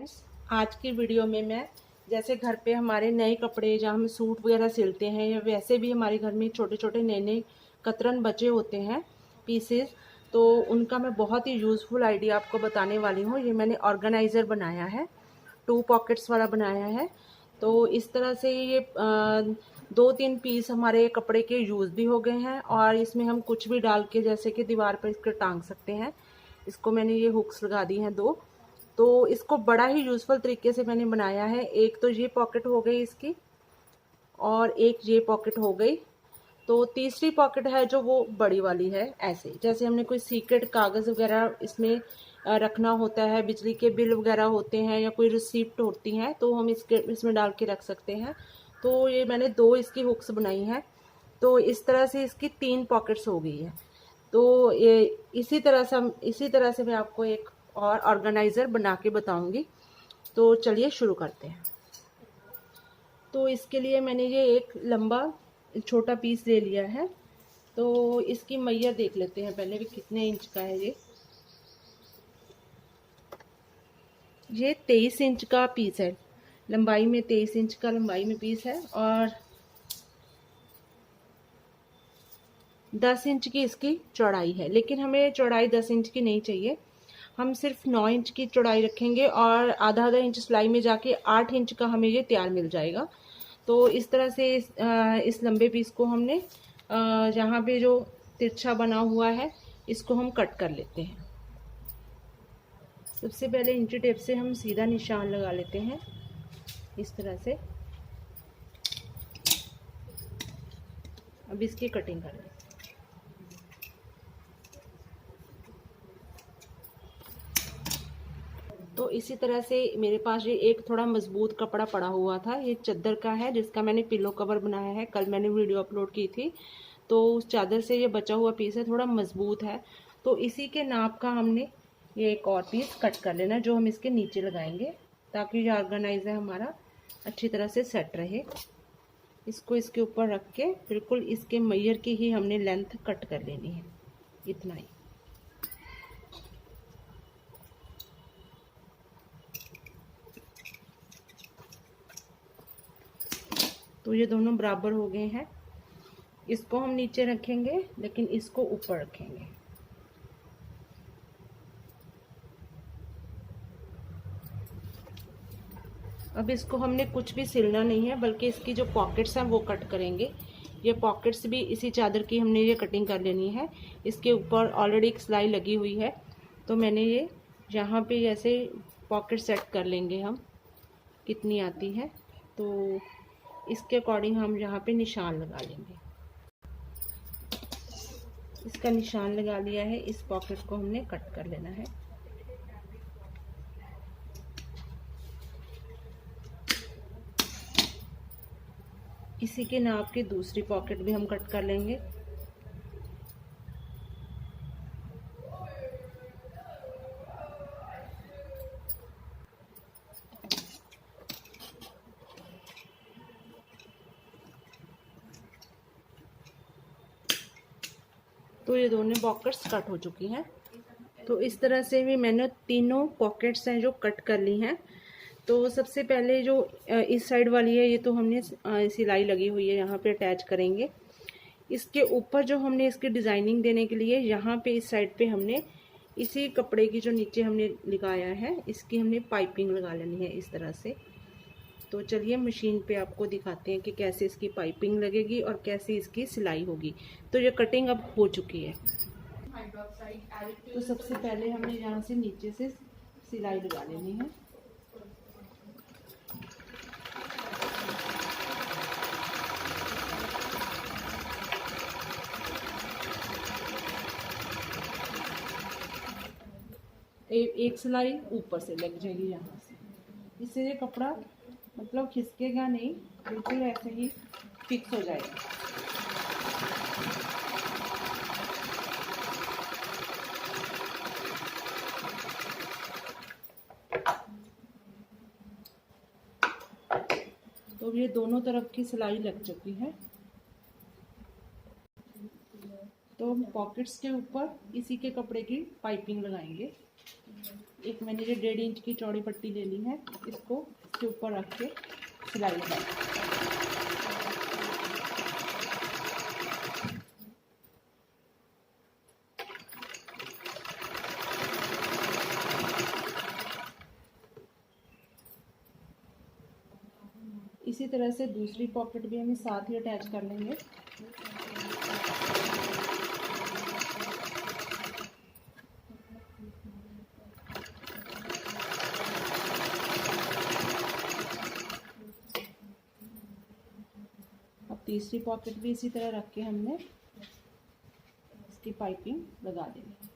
आज की वीडियो में मैं जैसे घर पे हमारे नए कपड़े जहाँ हम सूट वगैरह सिलते हैं या वैसे भी हमारे घर में छोटे छोटे नए नए कतरन बचे होते हैं पीसेस, तो उनका मैं बहुत ही यूज़फुल आइडिया आपको बताने वाली हूँ। ये मैंने ऑर्गेनाइज़र बनाया है, 2 पॉकेट्स वाला बनाया है। तो इस तरह से ये 2-3 पीस हमारे कपड़े के यूज़ भी हो गए हैं और इसमें हम कुछ भी डाल के जैसे कि दीवार पर इसके टांग सकते हैं। इसको मैंने ये हुक्स लगा दी हैं 2, तो इसको बड़ा ही यूज़फुल तरीके से मैंने बनाया है। एक तो ये पॉकेट हो गई इसकी और एक ये पॉकेट हो गई। तो तीसरी पॉकेट है जो वो बड़ी वाली है। ऐसे जैसे हमने कोई सीक्रेट कागज़ वगैरह इसमें रखना होता है, बिजली के बिल वगैरह होते हैं या कोई रिसिप्ट होती हैं, तो हम इसमें डाल के रख सकते हैं। तो ये मैंने 2 इसकी हुक्स बनाई हैं। तो इस तरह से इसकी 3 पॉकेट्स हो गई है। तो ये इसी तरह से मैं आपको एक और ऑर्गेनाइज़र बना के बताऊंगी। तो चलिए शुरू करते हैं। तो इसके लिए मैंने ये एक लंबा छोटा पीस ले लिया है। तो इसकी मैया देख लेते हैं पहले भी कितने इंच का है। ये 23 इंच का पीस है, लंबाई में 23 इंच का लंबाई में पीस है और 10 इंच की इसकी चौड़ाई है। लेकिन हमें चौड़ाई 10 इंच की नहीं चाहिए, हम सिर्फ 9 इंच की चौड़ाई रखेंगे और आधा इंच सिलाई में जाके 8 इंच का हमें ये तैयार मिल जाएगा। तो इस तरह से इस लंबे पीस को हमने यहाँ पे जो तिरछा बना हुआ है इसको हम कट कर लेते हैं। सबसे पहले इंची टेप से हम सीधा निशान लगा लेते हैं इस तरह से। अब इसकी कटिंग कर लेते हैं। तो इसी तरह से मेरे पास ये एक थोड़ा मजबूत कपड़ा पड़ा हुआ था, ये चादर का है जिसका मैंने पिलो कवर बनाया है। कल मैंने वीडियो अपलोड की थी। तो उस चादर से ये बचा हुआ पीस है, थोड़ा मजबूत है। तो इसी के नाप का हमने ये एक और पीस कट कर लेना जो हम इसके नीचे लगाएंगे, ताकि ये ऑर्गेनाइजर हमारा अच्छी तरह से सेट रहे। इसको इसके ऊपर रख के बिल्कुल इसके मैयर की ही हमने लेंथ कट कर लेनी है, इतना ही। तो ये दोनों बराबर हो गए हैं। इसको हम नीचे रखेंगे लेकिन इसको ऊपर रखेंगे। अब इसको हमने कुछ भी सिलना नहीं है, बल्कि इसकी जो पॉकेट्स हैं वो कट करेंगे। ये पॉकेट्स भी इसी चादर की हमने ये कटिंग कर लेनी है। इसके ऊपर ऑलरेडी एक सिलाई लगी हुई है, तो मैंने ये यहाँ पे ऐसे पॉकेट सेट कर लेंगे हम, कितनी आती है तो इसके अकॉर्डिंग हम यहाँ पे निशान लगा लेंगे। इसका निशान लगा लिया है, इस पॉकेट को हमने कट कर लेना है। इसी के नाप की दूसरी पॉकेट भी हम कट कर लेंगे। तो ये दोनों पॉकेट्स कट हो चुकी हैं। तो इस तरह से भी मैंने तीनों पॉकेट्स हैं जो कट कर ली हैं। तो सबसे पहले जो इस साइड वाली है, ये तो हमने सिलाई लगी हुई है, यहाँ पे अटैच करेंगे। इसके ऊपर जो हमने इसकी डिज़ाइनिंग देने के लिए यहाँ पे इस साइड पे हमने इसी कपड़े की जो नीचे हमने लगाया है इसकी हमने पाइपिंग लगा लेनी है इस तरह से। तो चलिए मशीन पे आपको दिखाते हैं कि कैसे इसकी पाइपिंग लगेगी और कैसे इसकी सिलाई होगी। तो ये कटिंग अब हो चुकी है। तो सबसे पहले हमें यहाँ से नीचे से सिलाई लगा लेनी है। एक सिलाई ऊपर से लग जाएगी यहाँ से, इससे ये कपड़ा मतलब खिसकेगा नहीं, बिल्कुल ऐसे ही फिक्स हो जाएगा। तो ये दोनों तरफ की सिलाई लग चुकी है। तो हम पॉकेट्स के ऊपर इसी के कपड़े की पाइपिंग लगाएंगे। एक मैंने जो 1.5 इंच की चौड़ी पट्टी ले ली है, इसको इसके ऊपर रख के सिलाई लगा। इसी तरह से दूसरी पॉकेट भी हम साथ ही अटैच कर लेंगे। अब तीसरी पॉकेट भी इसी तरह रख के हमने इसकी पाइपिंग लगा देंगे।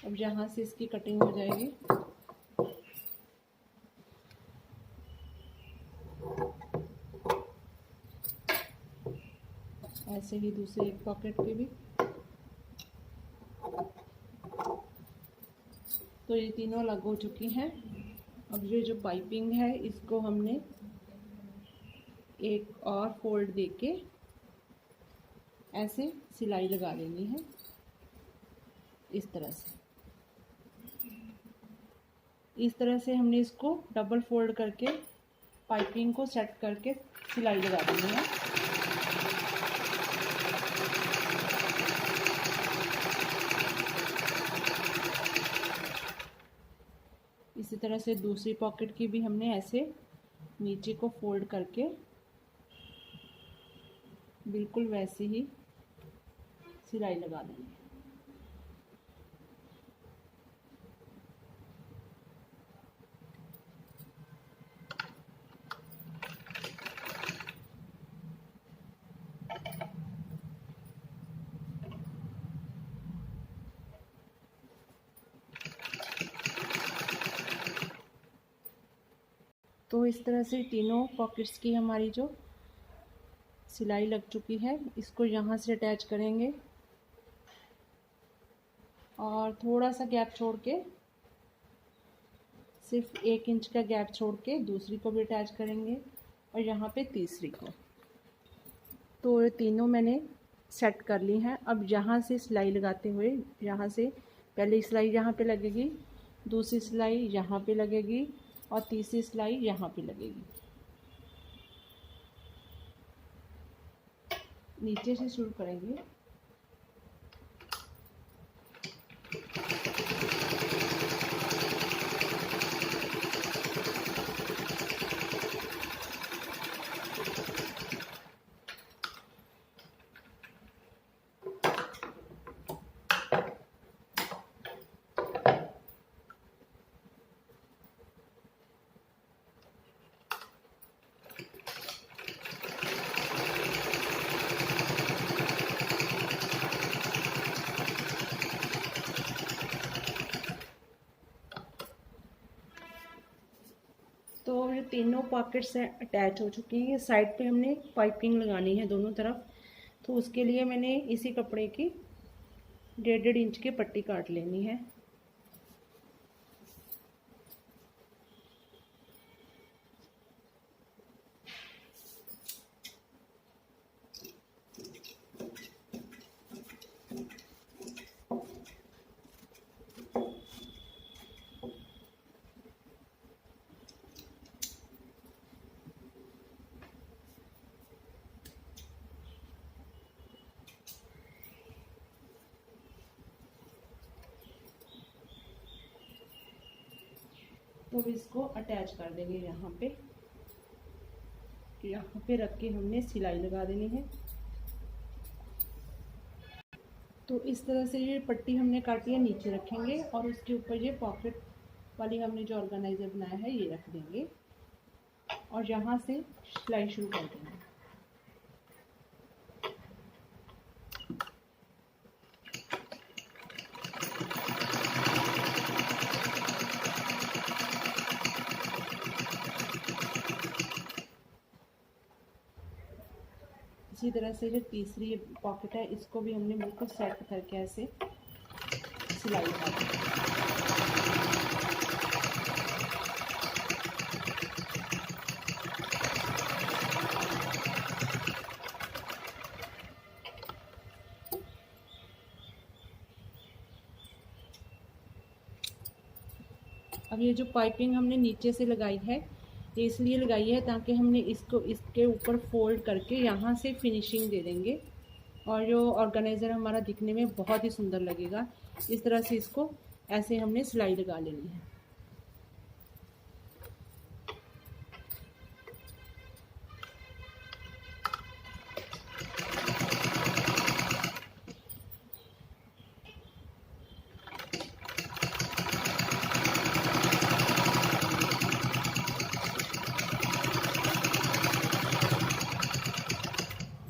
अब जहाँ से इसकी कटिंग हो जाएगी, ऐसे ही दूसरी एक पॉकेट पे भी। तो ये तीनों अलग हो चुकी हैं। अब ये जो पाइपिंग है, इसको हमने एक और फोल्ड देके ऐसे सिलाई लगा लेनी है, इस तरह से। इस तरह से हमने इसको डबल फोल्ड करके पाइपिंग को सेट करके सिलाई लगा देनी है। इसी तरह से दूसरी पॉकेट की भी हमने ऐसे नीचे को फोल्ड करके बिल्कुल वैसे ही सिलाई लगा देंगे। तो इस तरह से तीनों पॉकेट्स की हमारी जो सिलाई लग चुकी है, इसको यहाँ से अटैच करेंगे और थोड़ा सा गैप छोड़ के, सिर्फ 1 इंच का गैप छोड़ के दूसरी को भी अटैच करेंगे और यहाँ पे तीसरी को। तो ये तीनों मैंने सेट कर ली हैं। अब यहाँ से सिलाई लगाते हुए, यहाँ से पहली सिलाई यहाँ पे लगेगी, दूसरी सिलाई यहाँ पे लगेगी और तीसरी सिलाई यहाँ पे लगेगी। नीचे से शुरू करेंगे। तो ये तीनों पॉकेट्स अटैच हो चुकी हैं। साइड पे हमने पाइपिंग लगानी है दोनों तरफ, तो उसके लिए मैंने इसी कपड़े की 1.5 इंच की पट्टी काट लेनी है। तो इसको अटैच कर देंगे यहाँ पे रख के हमने सिलाई लगा देनी है। तो इस तरह से ये पट्टी हमने काटी है नीचे रखेंगे और उसके ऊपर ये पॉकेट वाली हमने जो ऑर्गेनाइजर बनाया है ये रख देंगे और यहाँ से सिलाई शुरू कर देंगे। इसी तरह से जो तीसरी पॉकेट है इसको भी हमने बिल्कुल सेट करके ऐसे सिलाई कर दी। अब ये जो पाइपिंग हमने नीचे से लगाई है ये इसलिए लगाई है ताकि हमने इसको इसके ऊपर फोल्ड करके यहाँ से फिनिशिंग दे देंगे और जो ऑर्गेनाइज़र हमारा दिखने में बहुत ही सुंदर लगेगा। इस तरह से इसको ऐसे हमने सिलाई लगा लेनी है।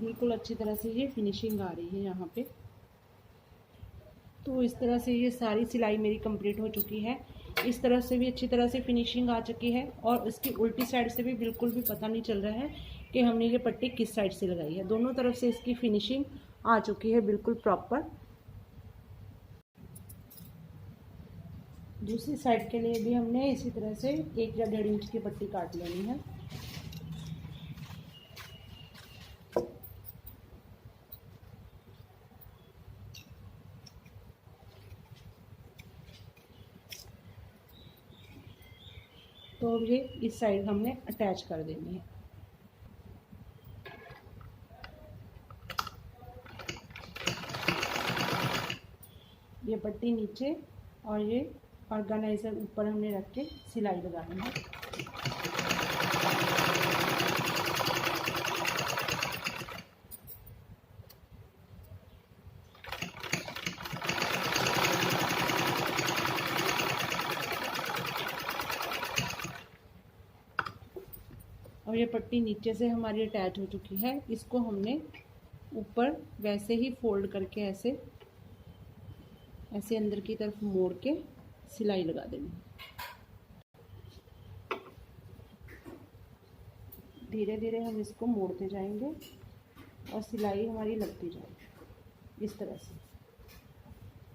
बिल्कुल अच्छी तरह से ये फिनिशिंग आ रही है यहाँ पे। तो इस तरह से ये सारी सिलाई मेरी कंप्लीट हो चुकी है। इस तरह से भी अच्छी तरह से फिनिशिंग आ चुकी है और इसकी उल्टी साइड से भी बिल्कुल भी पता नहीं चल रहा है कि हमने ये पट्टी किस साइड से लगाई है। दोनों तरफ से इसकी फिनिशिंग आ चुकी है बिल्कुल प्रॉपर। दूसरी साइड के लिए भी हमने इसी तरह से 1 या 1.5 इंच की पट्टी काट लेनी है। तो अब ये इस साइड हमने अटैच कर देनी है। ये पट्टी नीचे और ये ऑर्गेनाइज़र ऊपर हमने रख के सिलाई लगानी है। और ये पट्टी नीचे से हमारी अटैच हो चुकी है। इसको हमने ऊपर वैसे ही फोल्ड करके ऐसे ऐसे अंदर की तरफ मोड़ के सिलाई लगा देनी। धीरे धीरे हम इसको मोड़ते जाएंगे और सिलाई हमारी लगती जाएगी इस तरह से।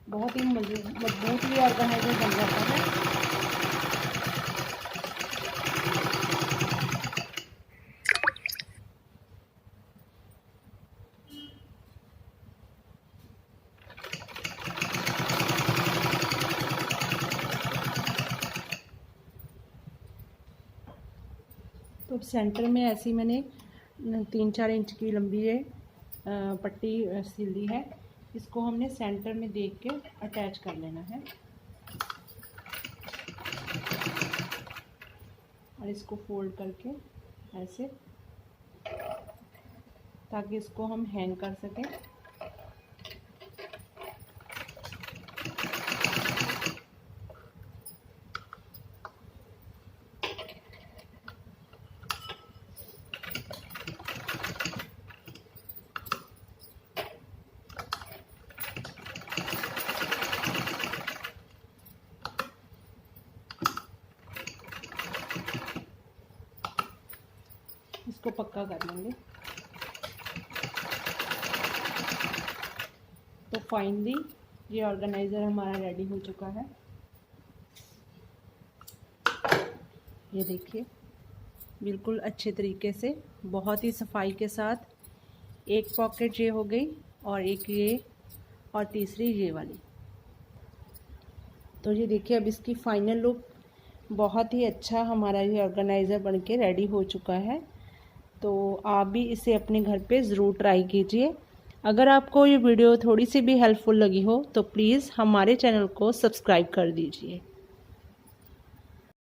बहुत ही मजबूत ये ऑर्गेनाइज़र बन जाता है। तो सेंटर में ऐसी मैंने 3-4 इंच की लंबी ये पट्टी सिल दी है। इसको हमने सेंटर में देख के अटैच कर लेना है और इसको फोल्ड करके ऐसे, ताकि इसको हम हैंग कर सकें। इसको पक्का कर लेंगे। तो फाइनली ये ऑर्गेनाइज़र हमारा रेडी हो चुका है। ये देखिए बिल्कुल अच्छे तरीके से, बहुत ही सफाई के साथ। एक पॉकेट ये हो गई और एक ये और तीसरी ये वाली। तो ये देखिए अब इसकी फाइनल लुक बहुत ही अच्छा हमारा ये ऑर्गेनाइज़र बनके रेडी हो चुका है। तो आप भी इसे अपने घर पे ज़रूर ट्राई कीजिए। अगर आपको ये वीडियो थोड़ी सी भी हेल्पफुल लगी हो तो प्लीज़ हमारे चैनल को सब्सक्राइब कर दीजिए।